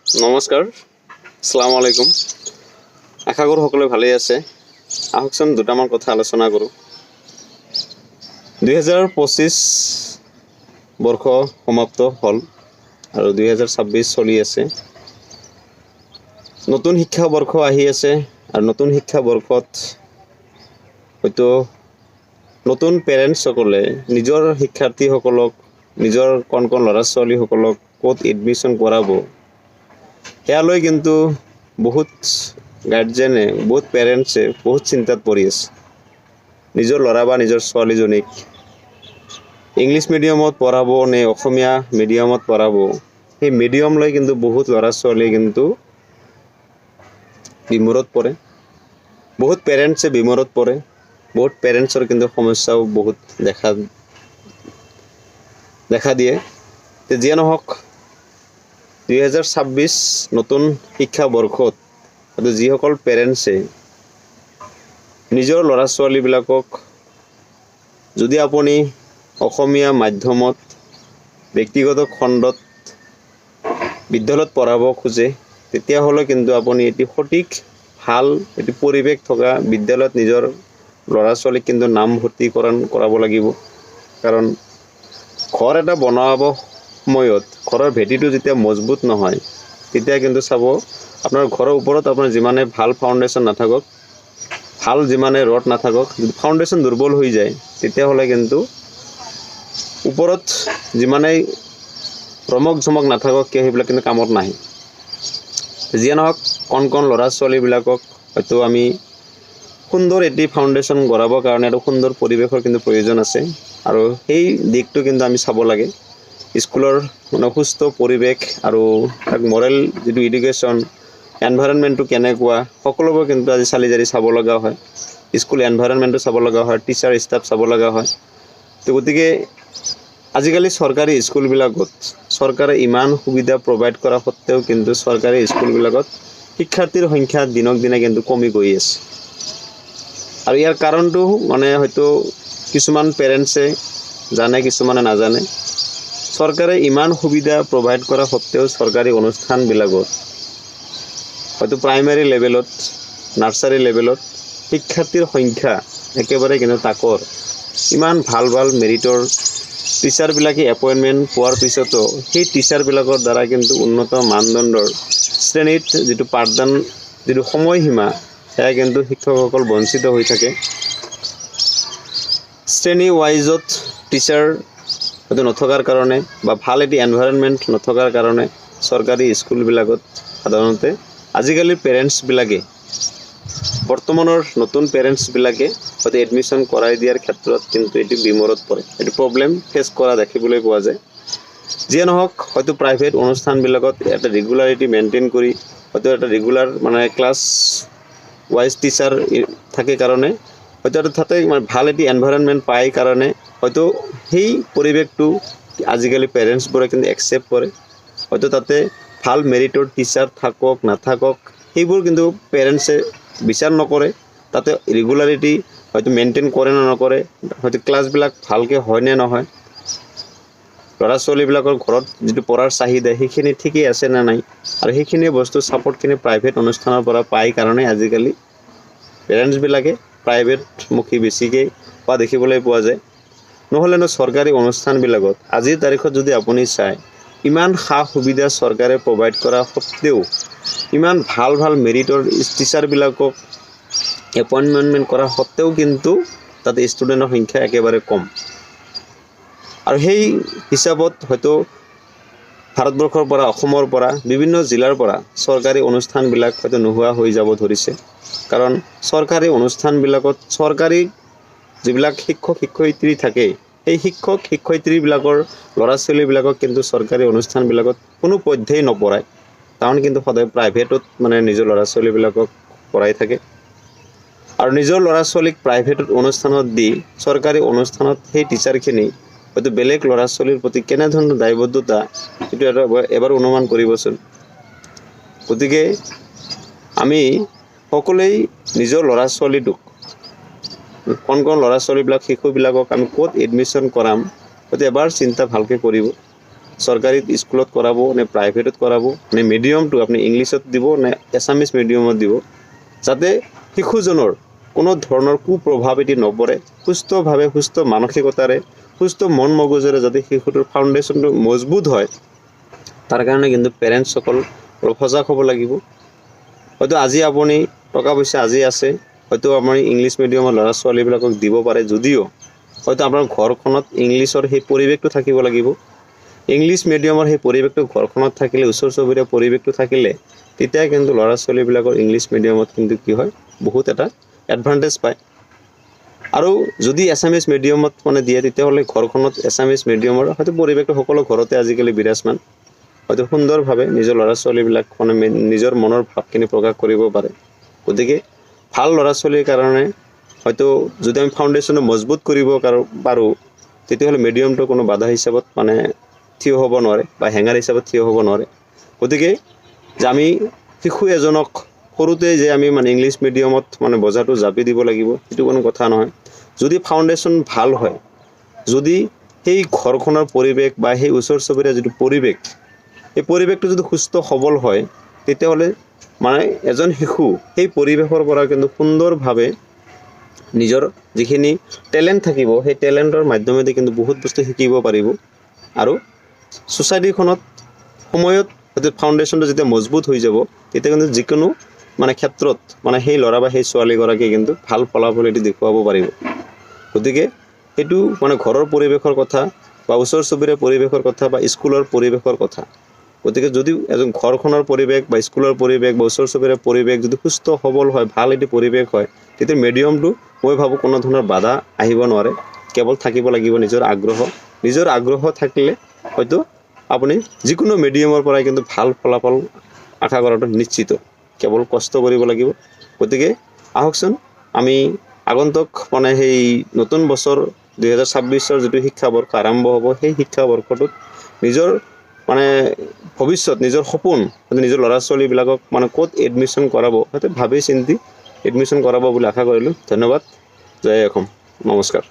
নমস্কাৰ, আসসালামু আলাইকুম। আশা কৰোঁ সকলোৱে ভালেই আছে। আহকচোন দুটামান কথা আলোচনা কৰোঁ। 2025 বৰ্ষ সমাপ্ত হ'ল আৰু 2026 চলি আছে। নতুন শিক্ষাবৰ্ষ আহি আছে আৰু নতুন শিক্ষাবৰ্ষত হয়তো নতুন পেৰেণ্টছসকলে নিজৰ শিক্ষাৰ্থীসকলক, নিজৰ কণ ল'ৰা ছোৱালীসকলক ক'ত এডমিশ্যন কৰাব, সেয়ালৈ কিন্তু বহুত গাৰ্জেনে, বহুত পেৰেণ্টছে বহুত চিন্তাত পৰি আছে। নিজৰ ল'ৰা বা নিজৰ ছোৱালীজনীক ইংলিছ মিডিয়ামত পঢ়াব নে অসমীয়া মিডিয়ামত পঢ়াব, সেই মিডিয়াম লৈ কিন্তু বহুত ল'ৰা ছোৱালী কিন্তু বিমূৰত পৰে। বহুত পেৰেণ্টছে বিমূৰত পৰে। বহুত পেৰেণ্টছৰ কিন্তু সমস্যাও বহুত দেখা দিয়ে। যিয়ে নহওক, 2026 নতুন শিক্ষাবৰ্ষত যিসকল পেৰেণ্টছে নিজৰ ল'ৰা ছোৱালীবিলাকক যদি আপুনি অসমীয়া মাধ্যমত ব্যক্তিগত খণ্ডত বিদ্যালয়ত পঢ়াব খোজে, তেতিয়াহ'লে কিন্তু আপুনি এটি সঠিক ভাল এটি পৰিৱেশ থকা বিদ্যালয়ত নিজৰ ল'ৰা ছোৱালীক কিন্তু নামভৰ্তিকৰণ কৰাব লাগিব। কাৰণ ঘৰ এটা বনাব সময়ত ঘৰৰ ভেটিটো যেতিয়া মজবুত নহয়, তেতিয়া কিন্তু চাব আপোনাৰ ঘৰৰ ওপৰত আপোনাৰ যিমানে ভাল ফাউণ্ডেশ্যন নাথাকক, ভাল যিমানে ৰড নাথাকক, যদি ফাউণ্ডেশ্যন দুৰ্বল হৈ যায়, তেতিয়াহ'লে কিন্তু ওপৰত যিমানেই ৰমক ঝমক নাথাকক কিয় সেইবিলাক কিন্তু কামত নাহে। যিয়ে নহওক, কণ ল'ৰা ছোৱালীবিলাকক হয়তো আমি সুন্দৰ এটি ফাউণ্ডেশ্যন গঢ়াবৰ কাৰণে আৰু সুন্দৰ পৰিৱেশৰ কিন্তু প্ৰয়োজন আছে, আৰু সেই দিশটো কিন্তু আমি চাব লাগে। স্কুলৰ সুস্থ পৰিৱেশ আৰু তাক মৰেল যিটো এডুকেশ্যন, এনভাইৰনমেণ্টটো কেনেকুৱা, সকলোবোৰ কিন্তু আজি চালি জাৰি চাব লগা হয়। স্কুল এনভাইৰনমেণ্টটো চাব লগা হয়, টিচাৰ ষ্টাফ চাব লগা হয়। তো গতিকে আজিকালি চৰকাৰী স্কুলবিলাকত চৰকাৰে ইমান সুবিধা প্ৰভাইড কৰা সত্ত্বেও কিন্তু চৰকাৰী স্কুলবিলাকত শিক্ষাৰ্থীৰ সংখ্যা দিনক দিনে কিন্তু কমি গৈ আছে। আৰু ইয়াৰ কাৰণটো হয়তো কিছুমান পেৰেণ্টছে জানে, কিছুমানে নাজানে। চৰকাৰে ইমান সুবিধা প্ৰভাইড কৰা সত্ত্বেও চৰকাৰী অনুষ্ঠানবিলাকত হয়তো প্ৰাইমাৰী লেভেলত, নাৰ্চাৰী লেভেলত শিক্ষাৰ্থীৰ সংখ্যা একেবাৰে কিন্তু তাকৰ। ইমান ভাল মেৰিটৰ টিচাৰবিলাকে এপইণ্টমেণ্ট পোৱাৰ পিছতো সেই টিচাৰবিলাকৰ দ্বাৰা কিন্তু উন্নত মানদণ্ডৰ শ্ৰেণীত যিটো পাঠদান, যিটো সময়সীমা, সেয়া কিন্তু শিক্ষকসকল বঞ্চিত হৈ থাকে। শ্ৰেণী ৱাইজত টিচাৰ হয়তো নথকাৰ কাৰণে বা ভাল এটি এনভাইৰনমেণ্ট নথকাৰ কাৰণে চৰকাৰী স্কুলবিলাকত সাধাৰণতে আজিকালিৰ পেৰেণ্টছবিলাকে, বৰ্তমানৰ নতুন পেৰেণ্টছবিলাকে হয়তো এডমিশ্যন কৰাই দিয়াৰ ক্ষেত্ৰত কিন্তু এটি বিমূৰত পৰে, এটি প্ৰব্লেম ফেচ কৰা দেখিবলৈ পোৱা যায়। যিয়ে নহওক, হয়তো প্ৰাইভেট অনুষ্ঠানবিলাকত এটা ৰেগুলাৰিটি মেইনটেইন কৰি হয়তো এটা ৰেগুলাৰ ক্লাছ ৱাইজ টিচাৰ থাকে কাৰণে হয়তো তাতে ভাল এটি এনভাইৰনমেণ্ট পায় কাৰণে হয়তো সেই পৰিৱেশটো আজিকালি পেৰেণ্টছবোৰে কিন্তু একচেপ্ট কৰে। হয়তো তাতে ভাল মেৰিটৰ টিচাৰ থাকক নাথাকক সেইবোৰ কিন্তু পেৰেণ্টছে বিচাৰ নকৰে। তাতে ৰেগুলাৰিটি হয়তো মেইনটেইন কৰে নে নকৰে, হয়তো ক্লাছবিলাক ভালকৈ হয় নে নহয়, ল'ৰা ছোৱালীবিলাকৰ ঘৰত যিটো পঢ়াৰ চাহিদা সেইখিনি ঠিকেই আছে নে নাই, আৰু সেইখিনি বস্তু ছাপৰ্টখিনি প্ৰাইভেট অনুষ্ঠানৰ পৰা পায় কাৰণে আজিকালি পেৰেণ্টছবিলাকে প্ৰাইভেটমুখী বেছিকৈ পোৱা দেখিবলৈ পোৱা যায়। নহ'লেনো চৰকাৰী অনুষ্ঠানবিলাকত আজিৰ তাৰিখত যদি আপুনি চায়, ইমান সা সুবিধা চৰকাৰে প্ৰভাইড কৰা সত্ত্বেও, ইমান ভাল মেৰিটৰ টিচাৰবিলাকক এপইণ্টমেণ্ট কৰা সত্ত্বেও কিন্তু তাতে ষ্টুডেণ্টৰ সংখ্যা একেবাৰে কম। আৰু সেই হিচাপত হয়তো ভাৰতবৰ্ষৰ পৰা, অসমৰ পৰা, বিভিন্ন জিলাৰ পৰা চৰকাৰী অনুষ্ঠানবিলাক হয়তো নোহোৱা হৈ যাব ধৰিছে। কাৰণ চৰকাৰী অনুষ্ঠানবিলাকত চৰকাৰী যিবিলাক শিক্ষক শিক্ষয়িত্ৰী থাকে, সেই শিক্ষক শিক্ষয়িত্ৰীবিলাকৰ ল'ৰা ছোৱালীবিলাকক কিন্তু চৰকাৰী অনুষ্ঠানবিলাকত কোনো পধ্যেই নপঢ়ায়। কাৰণ কিন্তু সদায় প্ৰাইভেটত নিজৰ ল'ৰা ছোৱালীবিলাকক পঢ়াই থাকে। আৰু নিজৰ ল'ৰা ছোৱালীক প্ৰাইভেটত অনুষ্ঠানত দি চৰকাৰী অনুষ্ঠানত সেই টিচাৰখিনি হয়তো বেলেগ ল'ৰা ছোৱালীৰ প্ৰতি কেনেধৰণৰ দায়বদ্ধতা, সেইটো এবাৰ অনুমান কৰিবচোন। গতিকে আমি সকলোৱেই নিজৰ ল'ৰা ছোৱালীটোক, কণ ল'ৰা ছোৱালীবিলাক, শিশুবিলাকক আমি ক'ত এডমিশ্যন কৰাম হয়তো এবাৰ চিন্তা ভালকৈ কৰিব। চৰকাৰী স্কুলত কৰাব নে প্ৰাইভেটত কৰাব নে মিডিয়ামটো আপুনি ইংলিছত দিব নে এছামিজ মিডিয়ামত দিব, যাতে শিশুজনৰ কোনো ধৰণৰ কুপ্ৰভাৱ এটি নপৰে, সুস্থভাৱে সুস্থ মানসিকতাৰে সুস্থ মন মগজুৰে যাতে শিশুটোৰ ফাউণ্ডেশ্যনটো মজবুত হয়, তাৰ কাৰণে কিন্তু পেৰেণ্টছসকল অলপ সজাগ হ'ব লাগিব। হয়তো আজি আপুনি টকা পইচা আজি আছে, হয়তো আপুনি ইংলিছ মিডিয়ামৰ ল'ৰা ছোৱালীবিলাকক দিব পাৰে, যদিও হয়তো আপোনাৰ ঘৰখনত ইংলিছৰ সেই পৰিৱেশটো থাকিব লাগিব। ইংলিছ মিডিয়ামৰ সেই পৰিৱেশটো ঘৰখনত থাকিলে, ওচৰ চুবুৰীয়া পৰিৱেশটো থাকিলে, তেতিয়া কিন্তু ল'ৰা ছোৱালীবিলাকৰ ইংলিছ মিডিয়ামত কিন্তু কি হয়, বহুত এটা এডভান্টেজ পায়। আৰু যদি এছামিজ মিডিয়ামত মানে দিয়ে, তেতিয়াহ'লে ঘৰখনত এছামিজ মিডিয়ামৰ হয়তো পৰিৱেশটো সকলো ঘৰতে আজিকালি বিৰাজমান, হয়তো সুন্দৰভাৱে নিজৰ ল'ৰা ছোৱালীবিলাক মানে নিজৰ মনৰ ভাৱখিনি প্ৰকাশ কৰিব পাৰে। গতিকে ভাল ল'ৰা ছোৱালীৰ কাৰণে হয়তো যদি আমি ফাউণ্ডেশ্যনটো মজবুত কৰিব পাৰোঁ, তেতিয়াহ'লে মিডিয়ামটো কোনো বাধা হিচাপত মানে থিয় হ'ব নোৱাৰে বা হেঙাৰ হিচাপত থিয় হ'ব নোৱাৰে। গতিকে যে আমি শিশু এজনক সৰুতে যে আমি মানে ইংলিছ মিডিয়ামত মানে বজাৰটো জাপি দিব লাগিব, সেইটো কোনো কথা নহয়। যদি ফাউণ্ডেশ্যন ভাল হয়, যদি সেই ঘৰখনৰ পৰিৱেশ বা সেই ওচৰ চুবুৰীয়া যিটো পৰিৱেশ, এই পৰিৱেশটো যদি সুস্থ সবল হয়, তেতিয়াহ'লে মানে এজন শিশু সেই পৰিৱেশৰ পৰা কিন্তু সুন্দৰভাৱে নিজৰ যিখিনি টেলেণ্ট থাকিব, সেই টেলেণ্টৰ মাধ্যমেদি কিন্তু বহুত বস্তু শিকিব পাৰিব। আৰু ছ'চাইটিখনত সময়ত যদি ফাউণ্ডেশ্যনটো যেতিয়া মজবুত হৈ যাব, তেতিয়া কিন্তু যিকোনো মানে ক্ষেত্ৰত মানে সেই ল'ৰা বা সেই ছোৱালীগৰাকীয়ে কিন্তু ভাল ফলাফল এটি দেখুৱাব পাৰিব। গতিকে সেইটো মানে ঘৰৰ পৰিৱেশৰ কথা বা ওচৰ চুবুৰীয়া পৰিৱেশৰ কথা বা স্কুলৰ পৰিৱেশৰ কথা। গতিকে যদি এজন ঘৰখনৰ পৰিৱেশ বা স্কুলৰ পৰিৱেশ বা ওচৰ চুবুৰীয়া পৰিৱেশ যদি সুস্থ সবল হয়, ভাল এটি পৰিৱেশ হয়, তেতিয়া মিডিয়ামটো মই ভাবোঁ কোনো ধৰণৰ বাধা আহিব নোৱাৰে। কেৱল থাকিব লাগিব নিজৰ আগ্ৰহ থাকিলে হয়তো আপুনি যিকোনো মিডিয়ামৰ পৰাই কিন্তু ভাল ফলাফল আশা কৰাটো নিশ্চিত, কেৱল কষ্ট কৰিব লাগিব। গতিকে আহকচোন আমি আগন্তুক মানে সেই নতুন বছৰ 2026 যিটো শিক্ষাবৰ্ষ আৰম্ভ হ'ব, সেই শিক্ষাবৰ্ষটোত নিজৰ মানে ভৱিষ্যত, নিজৰ সপোন, নিজৰ ল'ৰা ছোৱালীবিলাকক মানে ক'ত এডমিশ্যন কৰাব, হয়তো ভাবি চিন্তি এডমিশ্যন কৰাব বুলি আশা কৰিলোঁ। ধন্যবাদ। জয় অসম। নমস্কাৰ।